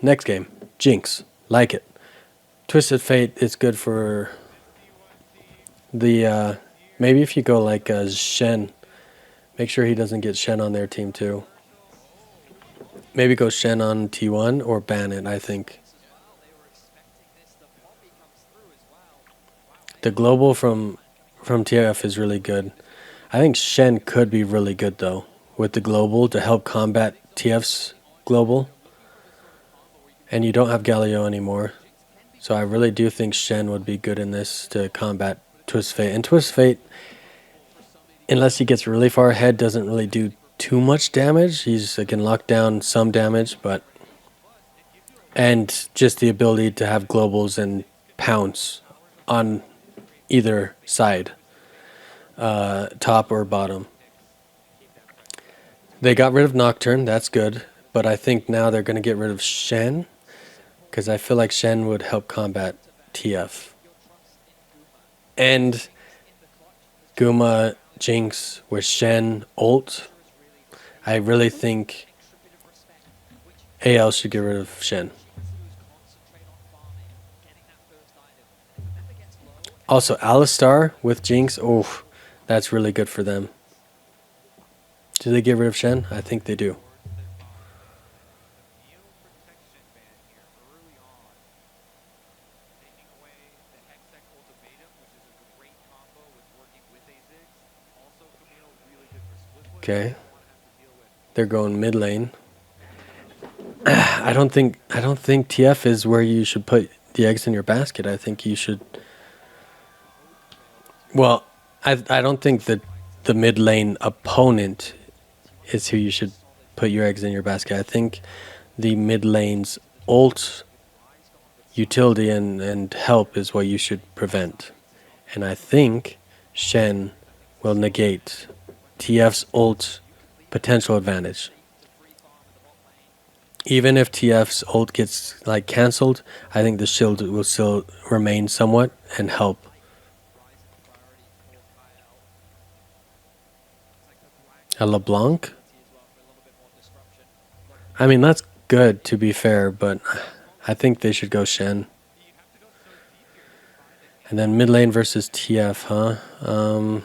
next game. Jinx. Like it. Twisted Fate is good for the... maybe if you go like Shen, make sure he doesn't get Shen on their team too. Maybe go Shen on T1 or ban it, I think. The global from TF is really good. I think Shen could be really good though with the global to help combat TF's global. And you don't have Galio anymore. So I really do think Shen would be good in this to combat Twist Fate. And Twist Fate, unless he gets really far ahead, doesn't really do too much damage. He can lock down some damage, but... And just the ability to have globals and pounce on either side, top or bottom. They got rid of Nocturne, that's good. But I think now they're going to get rid of Shen, because I feel like Shen would help combat TF. And Guma Jinx with Shen ult. I really think AL should get rid of Shen. Also, Alistar with Jinx, oh, that's really good for them. Do they get rid of Shen? I think they do. Okay. They're going mid lane. I don't think TF is where you should put the eggs in your basket. I think you should... Well, I don't think that the mid lane opponent is who you should put your eggs in your basket. I think the mid lane's ult, utility, and help is what you should prevent. And I think Shen will negate TF's ult potential advantage. Even if TF's ult gets like cancelled, I think the shield will still remain somewhat and help. A LeBlanc? I mean, that's good to be fair, but I think they should go Shen. And then mid lane versus TF, huh?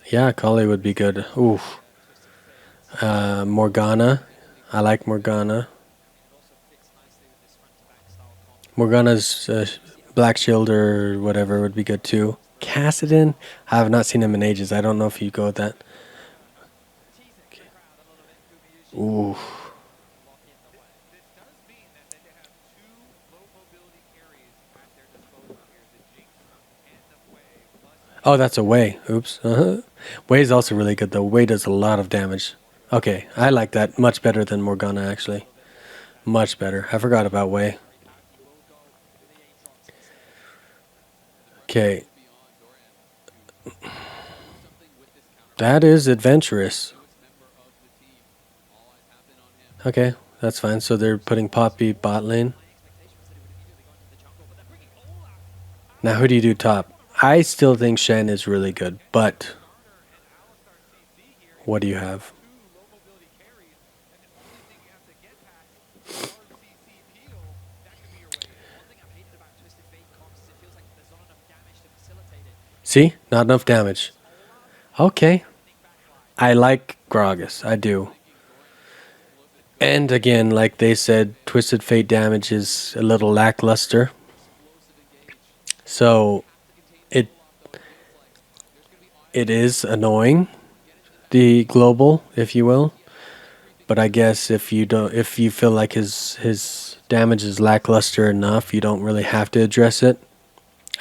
Yeah, Kali would be good. Ooh. Morgana. I like Morgana. Morgana's Black Shield or whatever would be good too. Kassadin? I have not seen him in ages. I don't know if you go with that. Okay. Ooh. Oh, that's a Wei. Oops. Wei is also really good though. Wei does a lot of damage. Okay, I like that much better than Morgana actually. Much better. I forgot about Wei. Okay. That is adventurous. Okay, that's fine. So they're putting Poppy bot lane. Now who do you do top? I still think Shen is really good, but what do you have? See? Not enough damage. Okay. I like Gragas. I do. And again, like they said, Twisted Fate damage is a little lackluster. So it is annoying, the global, if you will. But I guess if you feel like his damage is lackluster enough, you don't really have to address it.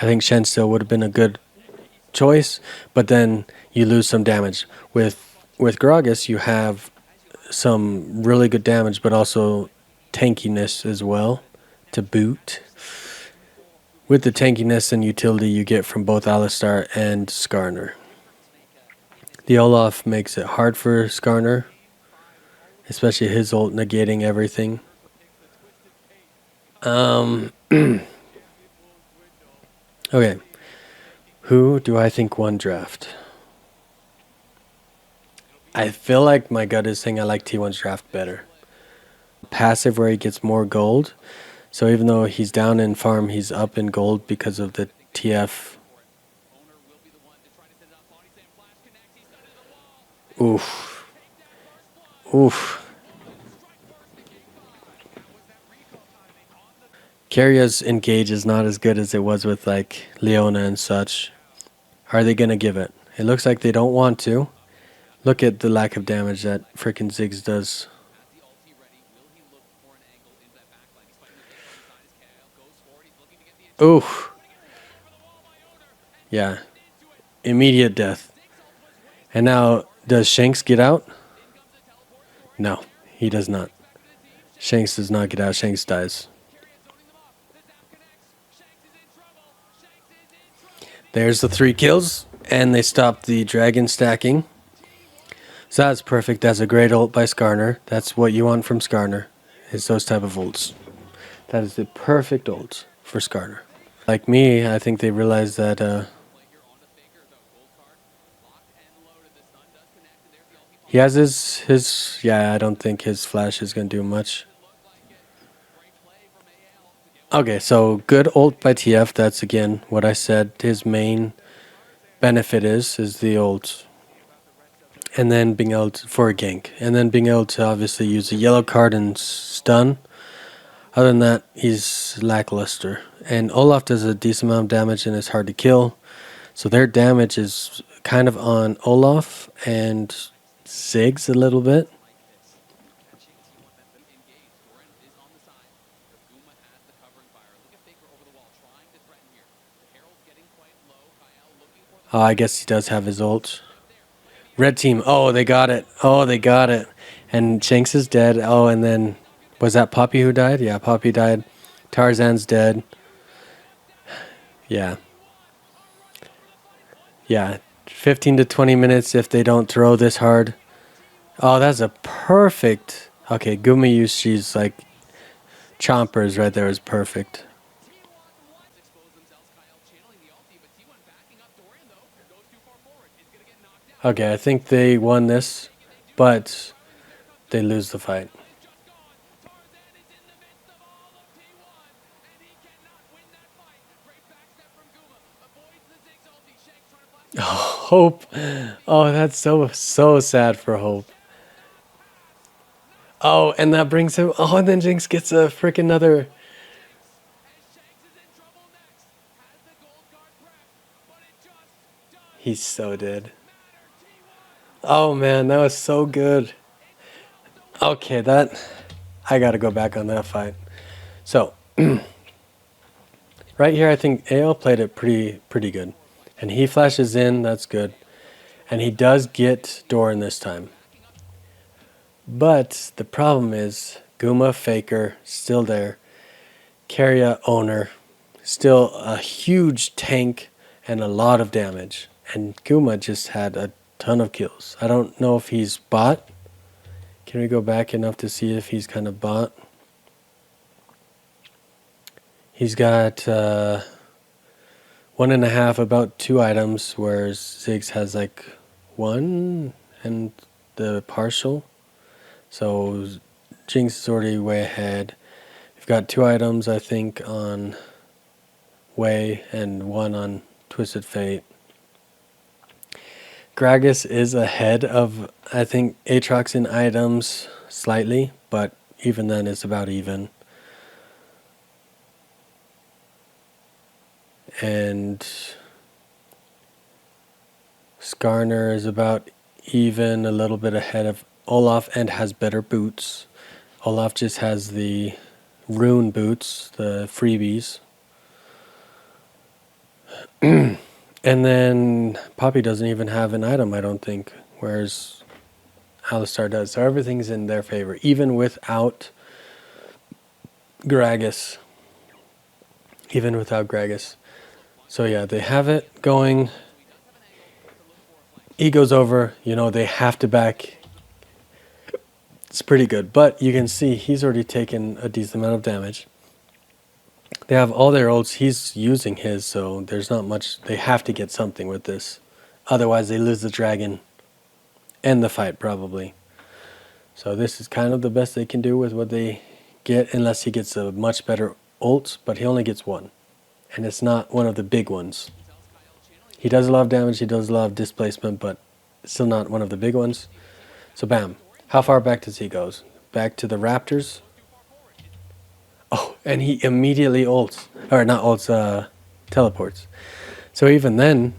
I think Shen still would have been a good choice, but then you lose some damage. With Gragas, you have some really good damage, but also tankiness as well to boot. With the tankiness and utility you get from both Alistar and Skarner. The Olaf makes it hard for Skarner, especially his ult negating everything. Okay. Who do I think won draft? I feel like my gut is saying I like T1's draft better. Passive where he gets more gold. So even though he's down in farm, he's up in gold because of the TF. Oof. Oof. Carria's engage is not as good as it was with like Leona and such. Are they gonna give it? It looks like they don't want to. Look at the lack of damage that frickin' Ziggs does. Oof. Yeah. Immediate death. And now, does Shanks get out? No, he does not. Shanks does not get out. Shanks dies. There's the 3 kills, and they stop the dragon stacking. So that's perfect. That's a great ult by Skarner. That's what you want from Skarner, is those type of ults. That is the perfect ult for Skarner. Like me, I think they realized that he has his yeah, I don't think his flash is going to do much. Okay, so good ult by TF. That's again what I said his main benefit is the ult. And then being able to, for a gank. And then being able to obviously use a yellow card and stun. Other than that, he's lackluster. And Olaf does a decent amount of damage and is hard to kill. So their damage is kind of on Olaf and Ziggs a little bit. Oh, I guess he does have his ult. Red team. Oh, they got it. Oh, they got it. And Shanks is dead. Oh, and then was that Poppy who died? Yeah, Poppy died. Tarzan's dead. Yeah. Yeah. 15 to 20 minutes if they don't throw this hard. Oh, that's a perfect. Okay, Gumayu's, she's like chompers right there is perfect. Okay, I think they won this, but they lose the fight. Hope. Oh, that's so sad for Hope. Oh, and that brings him. Oh, and then Jinx gets a freaking another. He's so dead. Oh man, that was so good. Okay, that I gotta go back on that fight. So right here, I think AL played it pretty good, and he flashes in. That's good, and he does get Doran this time. But the problem is Guma Faker still there, Carria owner, still a huge tank and a lot of damage, and Guma just had a ton of kills. I don't know if he's bot. Can we go back enough to see if he's kind of bot? He's got 1.5, about 2 items, whereas Ziggs has like 1 and the partial. So Jinx is already way ahead. We've got 2 items, I think, on Way and 1 on Twisted Fate. Gragas is ahead of, I think, Aatrox in items slightly, but even then it's about even. And Skarner is about even, a little bit ahead of Olaf and has better boots. Olaf just has the rune boots, the freebies. And then Poppy doesn't even have an item, I don't think, whereas Alistar does. So everything's in their favor, even without Gragas. Even without Gragas. So yeah, they have it going. He goes over, you know, they have to back. It's pretty good, but you can see he's already taken a decent amount of damage. They have all their ults, he's using his, so there's not much. They have to get something with this. Otherwise, they lose the dragon end the fight probably. So this is kind of the best they can do with what they get, unless he gets a much better ult, but he only gets one. And it's not one of the big ones. He does a lot of damage, he does a lot of displacement, but still not one of the big ones. So bam. How far back does he go? Back to the Raptors. Oh, and he immediately ults. Or not ults, teleports. So even then,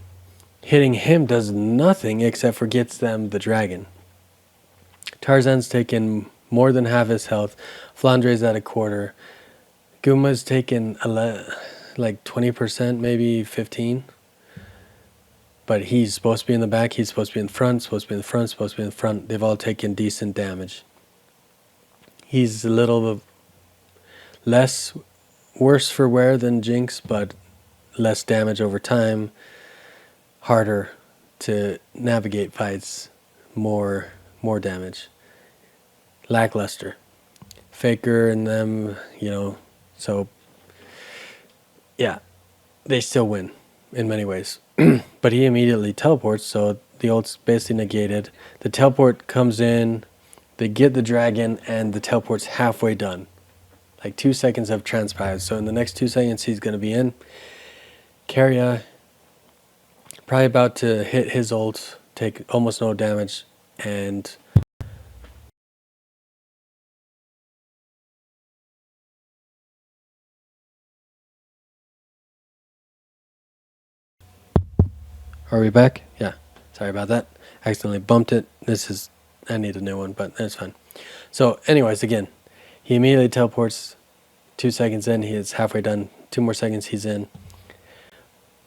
hitting him does nothing except for gets them the dragon. Tarzan's taken more than half his health. Flandre's at a quarter. Guma's taken like 20%, maybe 15. But he's supposed to be in the back, he's supposed to be in front, supposed to be in the front, supposed to be in the front. They've all taken decent damage. He's a little less worse for wear than Jinx, but less damage over time. Harder to navigate fights, more damage. Lackluster. Faker and them, so yeah, they still win in many ways. But he immediately teleports, so the ult's basically negated. The teleport comes in, they get the dragon, and the teleport's halfway done. Like 2 seconds have transpired, so in the next 2 seconds he's going to be in. Keria, probably about to hit his ult, take almost no damage, and are we back? Yeah, sorry about that. I accidentally bumped it. I need a new one, but that's fine. So anyways, again, he immediately teleports. 2 seconds in, he is halfway done. 2 more seconds, he's in.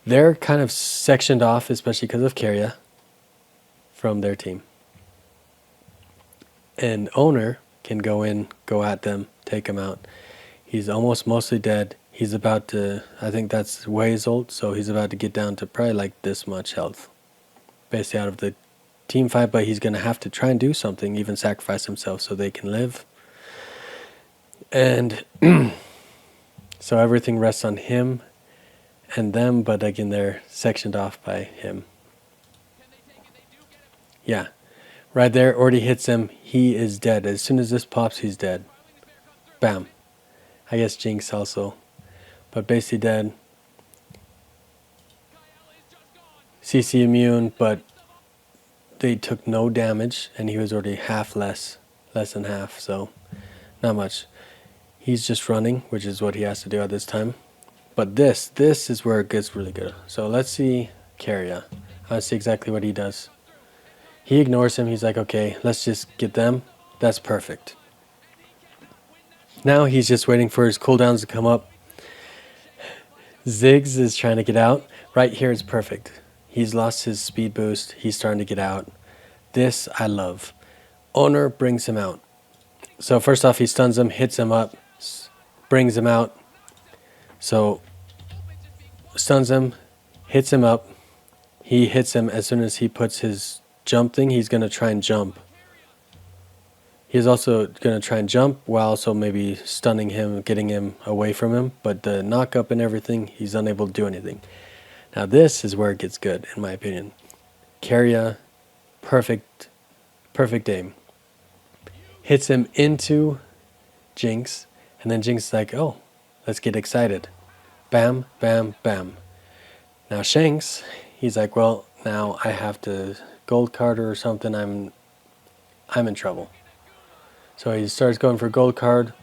They're kind of sectioned off, especially because of Keria, from their team. And Owner can go in, go at them, take them out. He's almost mostly dead. He's about to, I think that's Wei's ult, so he's about to get down to probably like this much health. Basically out of the team fight, but he's going to have to try and do something, even sacrifice himself so they can live. And so everything rests on him and them, but again, they're sectioned off by him. Yeah, right there, already hits him. He is dead. As soon as this pops, he's dead. Bam. I guess Jinx also, but basically dead. CC immune, but they took no damage, and he was already less than half, so not much. He's just running, which is what he has to do at this time. But this is where it gets really good. So let's see Keria. Let's see exactly what he does. He ignores him. He's like, okay, let's just get them. That's perfect. Now he's just waiting for his cooldowns to come up. Ziggs is trying to get out. Right here is perfect. He's lost his speed boost. He's starting to get out. This I love. Owner brings him out. So first off, he stuns him, hits him up, brings him out. So stuns him, hits him up. He hits him as soon as he puts his jump thing. He's going to try and jump. He's also going to try and jump while also maybe stunning him, getting him away from him. But the knock up and everything, he's unable to do anything. Now this is where it gets good, in my opinion. Keria, perfect aim. Hits him into Jinx, and then Jinx is like, oh, let's get excited. Bam, bam, bam. Now Shanks, he's like, well, now I have to gold card her or something. I'm in trouble. So he starts going for gold card.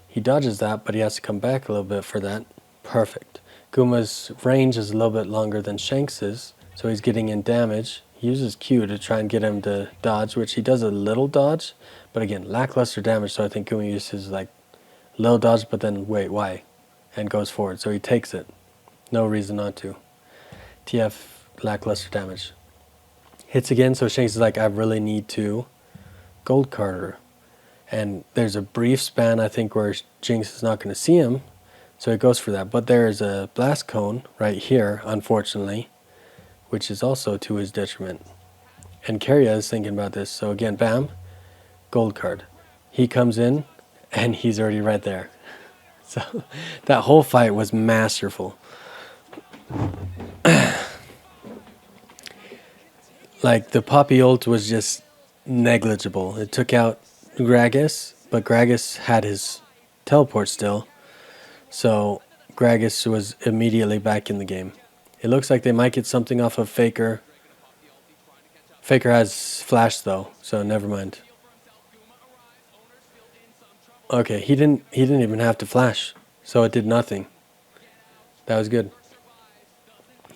He dodges that, but he has to come back a little bit for that. Perfect. Guma's range is a little bit longer than Shanks's, so he's getting in damage. He uses Q to try and get him to dodge, which he does a little dodge, but again, lackluster damage, so I think Guma uses like little dodge, but then wait, why? And goes forward, so he takes it. No reason not to. TF, lackluster damage. Hits again, so Shanks is like, I really need to gold card her. And there's a brief span, I think, where Jinx is not going to see him, so he goes for that. But there's a blast cone right here, unfortunately, which is also to his detriment. And Keria is thinking about this, so again, bam, gold card. He comes in, and he's already right there. So that whole fight was masterful. Like, the Poppy ult was just negligible. It took out Gragas, but Gragas had his teleport still, so Gragas was immediately back in the game. It looks like they might get something off of Faker. Faker has flash though, so never mind. Okay, he didn't even have to flash, so it did nothing. That was good.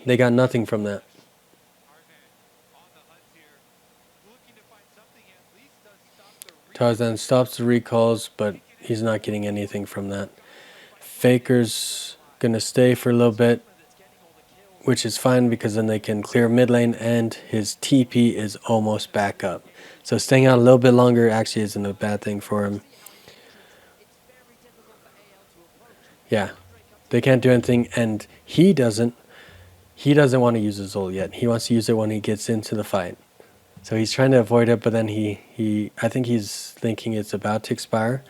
They got nothing from that. Tarzan stops the recalls, but he's not getting anything from that. Faker's gonna stay for a little bit, which is fine because then they can clear mid lane and his TP is almost back up. So staying out a little bit longer actually isn't a bad thing for him. Yeah, they can't do anything, and he doesn't want to use his ult yet. He wants to use it when he gets into the fight. So he's trying to avoid it, but then I think he's thinking it's about to expire,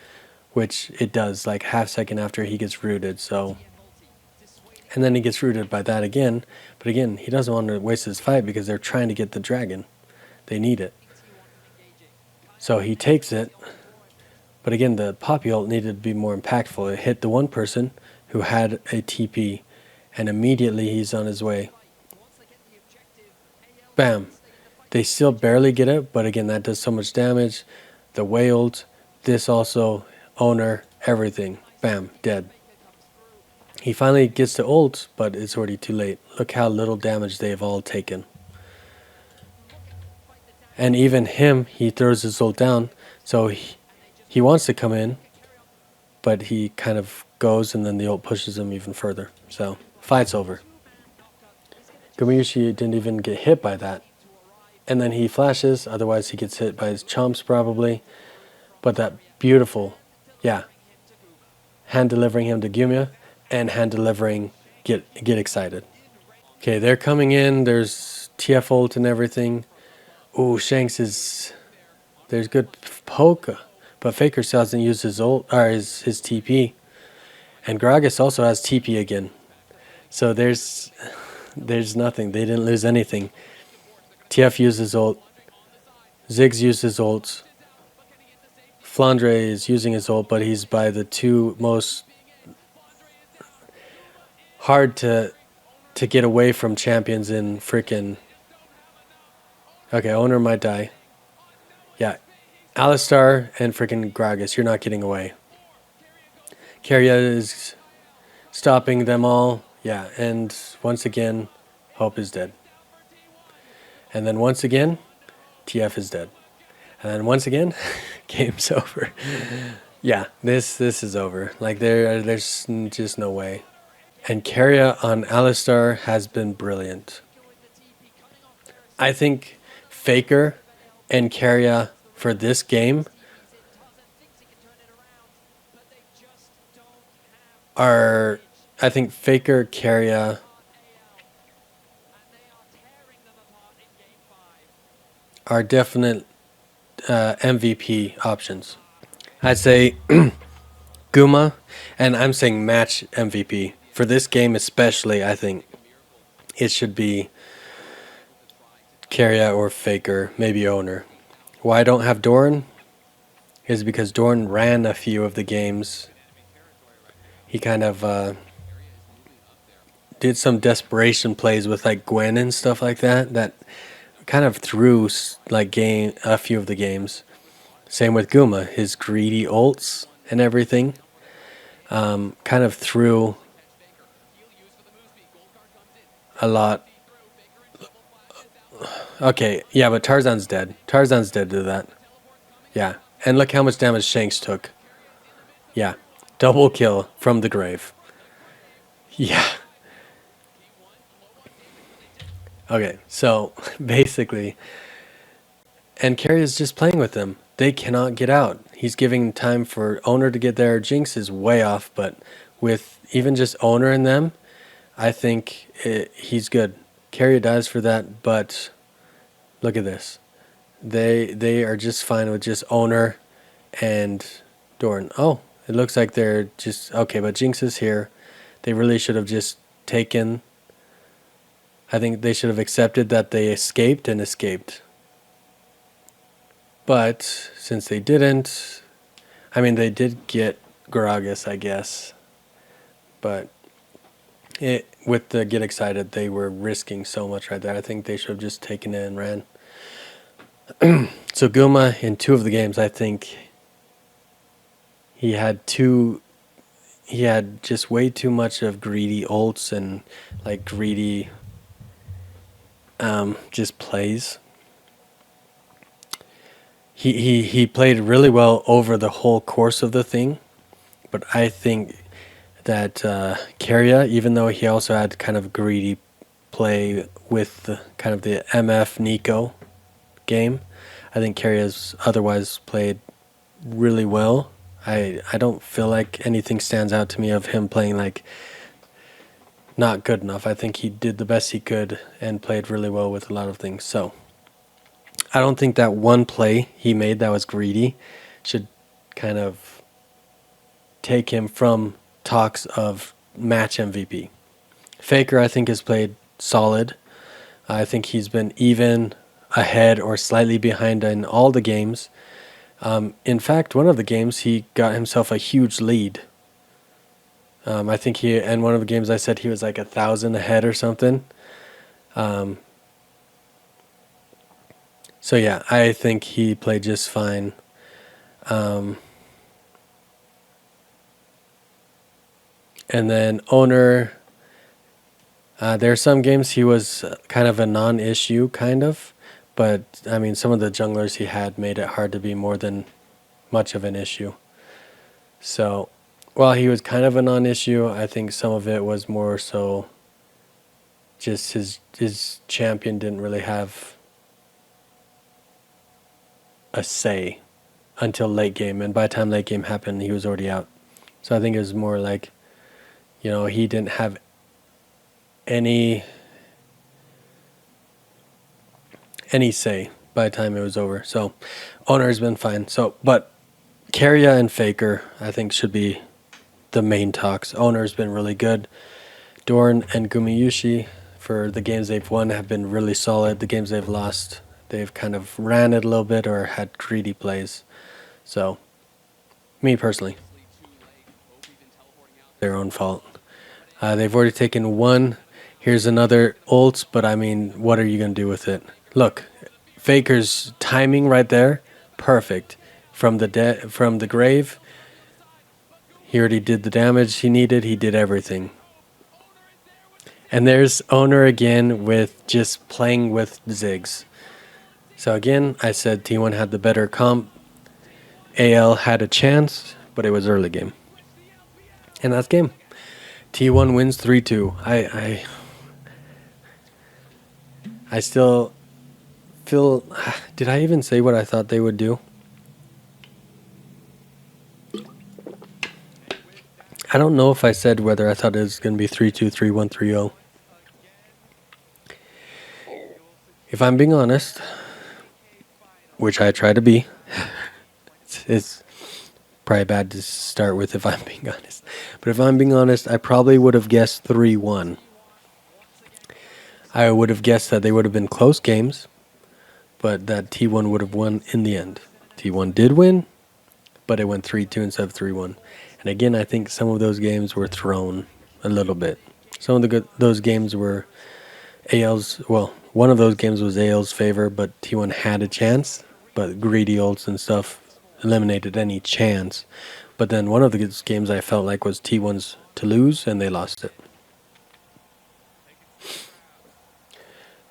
which it does, like half second after he gets rooted. So, and then he gets rooted by that again. But again, he doesn't want to waste his fight because they're trying to get the dragon. They need it. So he takes it. But again, the Poppy ult needed to be more impactful. It hit the one person who had a TP, and immediately he's on his way. Bam. They still barely get it, but again, that does so much damage. The whaled, this also, owner, everything. Bam, dead. He finally gets to ult, but it's already too late. Look how little damage they've all taken. And even him, he throws his ult down, so he wants to come in, but he kind of goes, and then the ult pushes him even further. So, fight's over. Gumayushi didn't even get hit by that. And then he flashes, otherwise he gets hit by his chumps probably. But that beautiful, yeah, hand delivering him to Gumya, and hand delivering get excited. Okay, they're coming in, there's TF ult and everything. Ooh, Shanks is, there's good poke, but Faker still hasn't used his ult, or his TP. And Gragas also has TP again. So there's nothing, they didn't lose anything. TF used his ult. Ziggs used his ult. Flandre is using his ult, but he's by the two most hard to get away from champions in freaking. Okay, owner might die. Yeah, Alistar and freaking Gragas, you're not getting away. Keria is stopping them all. Yeah, and once again, Hope is dead. And then once again, TF is dead. And then once again, game's over. Yeah, this is over. Like there's just no way. And Keria on Alistar has been brilliant. I think Faker and Keria for this game are, I think Faker, Keria are definite MVP options. I'd say Guma, and I'm saying match MVP. For this game especially, I think it should be Keria or Faker, maybe owner. Why I don't have Doran is because Doran ran a few of the games. He kind of did some desperation plays with like Gwen and stuff like that. That kind of threw like a few of the games. Same with Guma, his greedy ults and everything. Kind of threw a lot. Okay, yeah, but Tarzan's dead. Tarzan's dead to that. Yeah, and look how much damage Shanks took. Yeah, double kill from the grave. Yeah. Okay, so basically, and Carrie is just playing with them. They cannot get out. He's giving time for Owner to get there. Jinx is way off, but with even just Owner in them, I think he's good. Carrie dies for that, but look at this. They are just fine with just Owner and Doran. Oh, it looks like they're just okay, but Jinx is here. They really should have just taken. I think they should have accepted that they escaped and escaped. But since they didn't, I mean, they did get Gragas, I guess. But with the get excited, they were risking so much right there. I think they should have just taken it and ran. So Guma, in 2 of the games, I think he had just way too much of greedy ults and like greedy just plays. He played really well over the whole course of the thing, but I think that Keria, even though he also had kind of greedy play with kind of the MF Nico game, I think Keria's otherwise played really well. I don't feel like anything stands out to me of him playing like not good enough. I think he did the best he could and played really well with a lot of things. So I don't think that one play he made that was greedy should kind of take him from talks of match MVP. Faker, I think, has played solid. I think he's been even ahead or slightly behind in all the games. In fact, one of the games he got himself a huge lead. I think in one of the games I said he was like 1,000 ahead or something. So yeah, I think he played just fine. And then Owner, there are some games he was kind of a non-issue, kind of. But, I mean, some of the junglers he had made it hard to be more than much of an issue. So, while he was kind of a non-issue, I think some of it was more so just his champion didn't really have a say until late game. And by the time late game happened, he was already out. So I think it was more like, he didn't have any say by the time it was over. So Owner has been fine. So, but Keria and Faker, I think, should be the main talks. Owner's been really good. Dorn and Gumiyushi, for the games they've won, have been really solid. The games they've lost, they've kind of ran it a little bit or had greedy plays. So, me personally, their own fault. They've already taken one. Here's another ult, but I mean, what are you going to do with it? Look, Faker's timing right there, perfect. From the grave, he already did the damage he needed. He did everything. And there's Owner again with just playing with Ziggs. So again, I said T1 had the better comp. AL had a chance, but it was early game. And that's game. T1 wins 3-2. I still feel... Did I even say what I thought they would do? I don't know if I said whether I thought it was going to be 3-2, 3-1, 3-0. If I'm being honest, which I try to be, it's probably bad to start with if I'm being honest. But if I'm being honest, I probably would have guessed 3-1. I would have guessed that they would have been close games, but that T1 would have won in the end. T1 did win, but it went 3-2 instead of 3-1. And again, I think some of those games were thrown a little bit. Some of those games were AL's, well, one of those games was AL's favor, but T1 had a chance, but greedy ults and stuff eliminated any chance. But then one of the games I felt like was T1's to lose, and they lost it.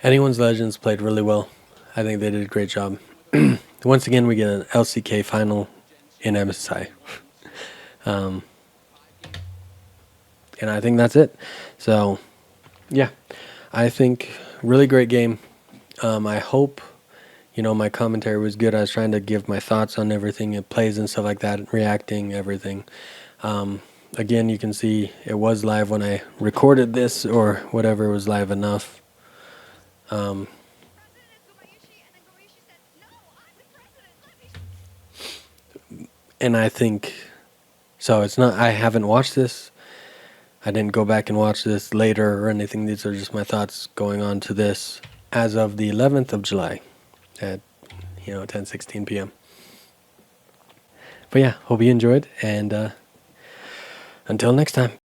Anyone's Legends played really well. I think they did a great job. Once again, we get an LCK final in MSI. And I think that's it. So, yeah, I think really great game. I hope, my commentary was good. I was trying to give my thoughts on everything, it plays and stuff like that, reacting, everything. Again, you can see it was live when I recorded this or whatever, it was live enough. And I think, so it's not, I haven't watched this. I didn't go back and watch this later or anything. These are just my thoughts going on to this as of the 11th of July at, 10:16 p.m. But yeah, hope you enjoyed, and until next time.